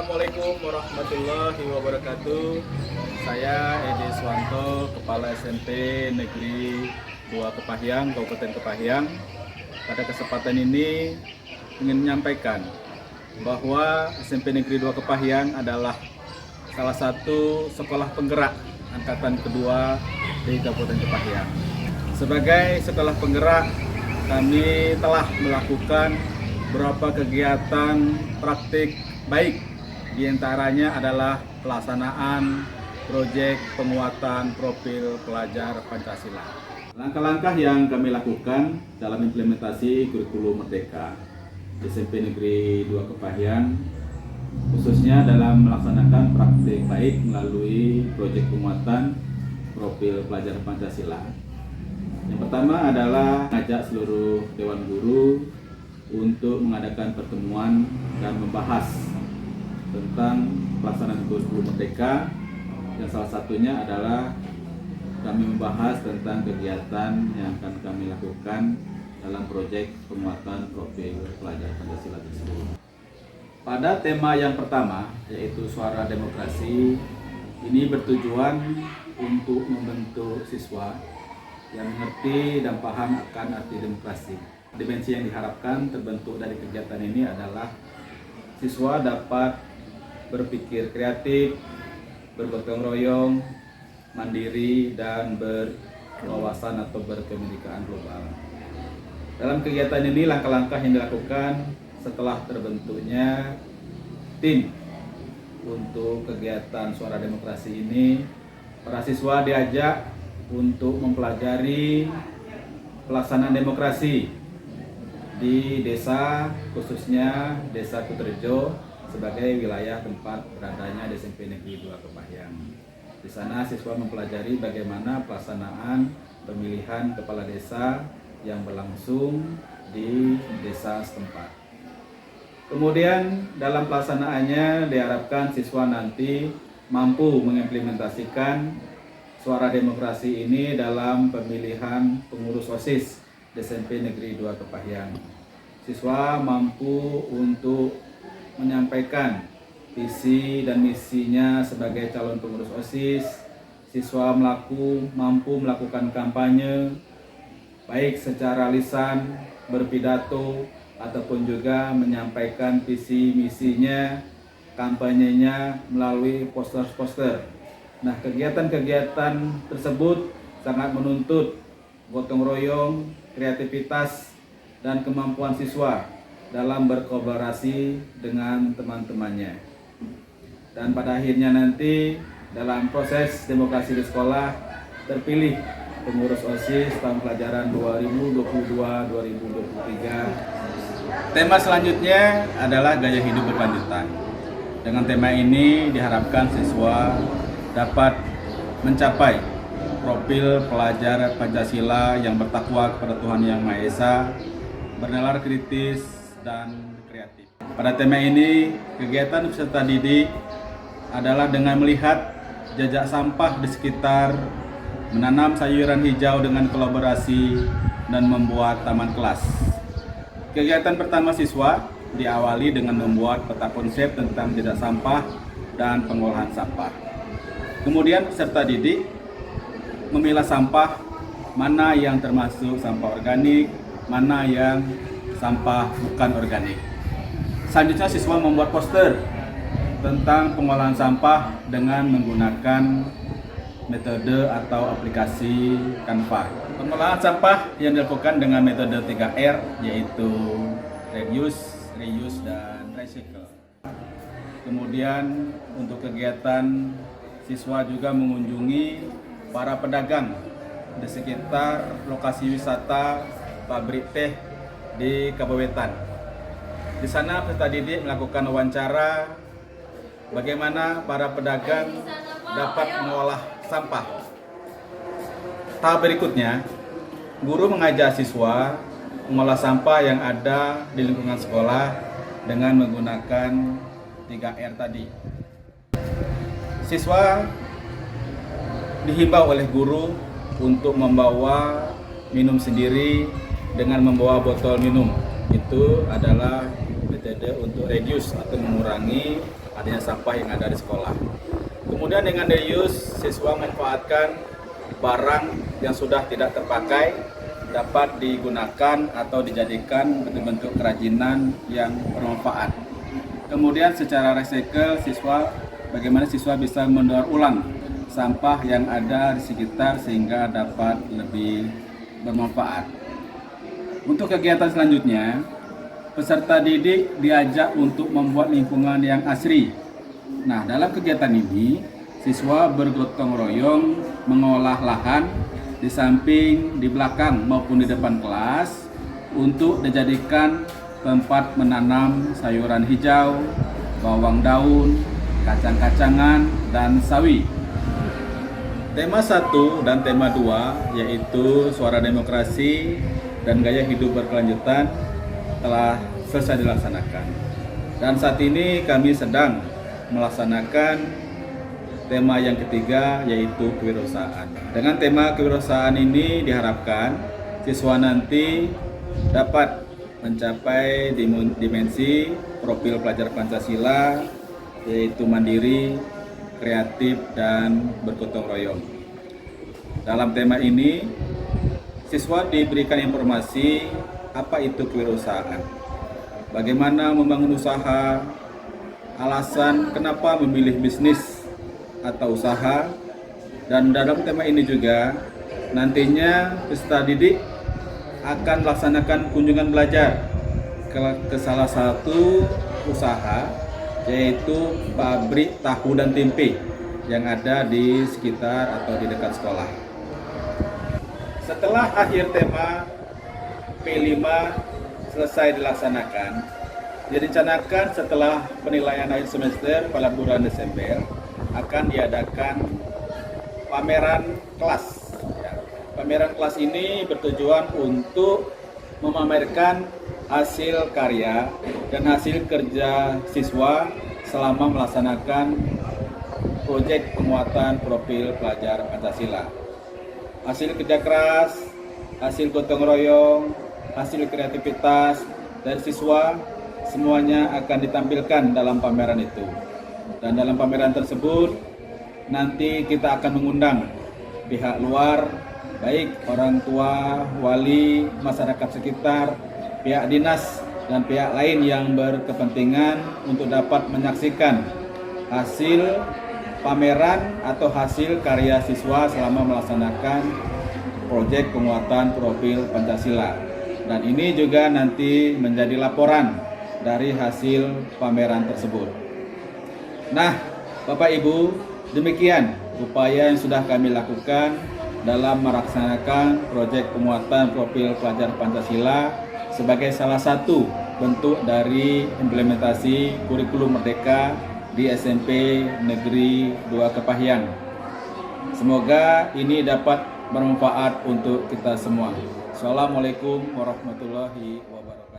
Assalamualaikum warahmatullahi wabarakatuh. Saya Edi Swanto, Kepala SMP Negeri 2 Kepahyang, Kabupaten Kepahyang. Pada kesempatan ini ingin menyampaikan bahwa SMP Negeri 2 Kepahyang adalah salah satu sekolah penggerak angkatan kedua di Kabupaten Kepahyang. Sebagai sekolah penggerak, kami telah melakukan beberapa kegiatan praktik baik, diantaranya adalah pelaksanaan proyek penguatan profil pelajar Pancasila. Langkah-langkah yang kami lakukan dalam implementasi kurikulum Merdeka SMP Negeri 2 Kepahyang, khususnya dalam melaksanakan praktik baik melalui proyek penguatan profil pelajar Pancasila. Yang pertama adalah mengajak seluruh Dewan Guru untuk mengadakan pertemuan dan membahas tentang pelaksanaan kurikulum Merdeka, yang salah satunya adalah kami membahas tentang kegiatan yang akan kami lakukan dalam proyek penguatan profil pelajar Pancasila tersebut. Pada tema yang pertama, yaitu suara demokrasi, ini bertujuan untuk membentuk siswa yang mengerti dan paham akan arti demokrasi. Dimensi yang diharapkan terbentuk dari kegiatan ini adalah siswa dapat berpikir kreatif, bergotong royong, mandiri, dan berwawasan atau berkebinekaan global. Dalam kegiatan ini, langkah-langkah yang dilakukan setelah terbentuknya tim untuk kegiatan suara demokrasi ini, para siswa diajak untuk mempelajari pelaksanaan demokrasi di desa, khususnya Desa Kuterjo sebagai wilayah tempat beradanya SMP Negeri 2 Kepahyang. Di sana siswa mempelajari bagaimana pelaksanaan pemilihan kepala desa yang berlangsung di desa setempat. Kemudian dalam pelaksanaannya diharapkan siswa nanti mampu mengimplementasikan suara demokrasi ini dalam pemilihan pengurus OSIS SMP Negeri 2 Kepahyang. Siswa mampu untuk menyampaikan visi dan misinya sebagai calon pengurus OSIS. Siswa mampu melakukan kampanye baik secara lisan, berpidato, ataupun juga menyampaikan visi misinya, kampanyenya melalui poster-poster. Nah, kegiatan-kegiatan tersebut sangat menuntut gotong royong, kreativitas, dan kemampuan siswa dalam berkolaborasi dengan teman-temannya. Dan pada akhirnya nanti dalam proses demokrasi di sekolah terpilih pengurus OSIS tahun pelajaran 2022-2023. Tema selanjutnya adalah gaya hidup berkelanjutan. Dengan tema ini diharapkan siswa dapat mencapai profil pelajar Pancasila yang bertakwa kepada Tuhan Yang Maha Esa, bernalar kritis, dan kreatif. Pada tema ini, kegiatan peserta didik adalah dengan melihat jejak sampah di sekitar, menanam sayuran hijau dengan kolaborasi, dan membuat taman kelas. Kegiatan pertama siswa diawali dengan membuat peta konsep tentang jejak sampah dan pengolahan sampah. Kemudian peserta didik memilah sampah, mana yang termasuk sampah organik, mana yang sampah bukan organik. Selanjutnya siswa membuat poster tentang pengolahan sampah dengan menggunakan metode atau aplikasi Canva. Pengolahan sampah yang dilakukan dengan metode 3R, yaitu reduce, reuse, dan recycle. Kemudian untuk kegiatan, siswa juga mengunjungi para pedagang di sekitar lokasi wisata pabrik teh di Kabupaten. Di sana peserta didik melakukan wawancara bagaimana para pedagang dapat mengolah sampah. Tahap berikutnya, guru mengajak siswa mengolah sampah yang ada di lingkungan sekolah dengan menggunakan 3R tadi. Siswa dihimbau oleh guru untuk membawa minum sendiri dengan membawa botol minum. Itu adalah metode untuk reduce atau mengurangi adanya sampah yang ada di sekolah. Kemudian dengan reuse, siswa memanfaatkan barang yang sudah tidak terpakai dapat digunakan atau dijadikan bentuk-bentuk kerajinan yang bermanfaat. Kemudian secara recycle, bagaimana siswa bisa mendaur ulang sampah yang ada di sekitar sehingga dapat lebih bermanfaat. Untuk kegiatan selanjutnya, peserta didik diajak untuk membuat lingkungan yang asri. Nah, dalam kegiatan ini, siswa bergotong royong mengolah lahan di samping, di belakang maupun di depan kelas untuk dijadikan tempat menanam sayuran hijau, bawang daun, kacang-kacangan, dan sawi. Tema 1 dan tema 2 yaitu suara demokrasi dan gaya hidup berkelanjutan telah selesai dilaksanakan. Dan saat ini kami sedang melaksanakan tema yang ketiga yaitu kewirausahaan. Dengan tema kewirausahaan ini diharapkan siswa nanti dapat mencapai dimensi profil pelajar Pancasila yaitu mandiri, kreatif, dan bergotong royong. Dalam tema ini, siswa diberikan informasi apa itu kewirausahaan, bagaimana membangun usaha, alasan kenapa memilih bisnis atau usaha, dan dalam tema ini juga nantinya peserta didik akan melaksanakan kunjungan belajar ke salah satu usaha yaitu pabrik tahu dan tempe yang ada di sekitar atau di dekat sekolah. Setelah akhir tema P5 selesai dilaksanakan, direncanakan setelah penilaian akhir semester pada bulan Desember akan diadakan pameran kelas. Pameran kelas ini bertujuan untuk memamerkan hasil karya dan hasil kerja siswa selama melaksanakan proyek penguatan profil pelajar Pancasila. Hasil kerja keras, hasil gotong royong, hasil kreativitas dari siswa semuanya akan ditampilkan dalam pameran itu. Dan dalam pameran tersebut nanti kita akan mengundang pihak luar, baik orang tua, wali, masyarakat sekitar, pihak dinas, dan pihak lain yang berkepentingan untuk dapat menyaksikan hasil pameran atau hasil karya siswa selama melaksanakan proyek penguatan profil Pancasila. Dan ini juga nanti menjadi laporan dari hasil pameran tersebut. Nah, Bapak Ibu, demikian upaya yang sudah kami lakukan dalam melaksanakan proyek penguatan profil pelajar Pancasila sebagai salah satu bentuk dari implementasi kurikulum Merdeka di SMP Negeri 2 Kepahyang. Semoga ini dapat bermanfaat untuk kita semua. Assalamualaikum warahmatullahi wabarakatuh.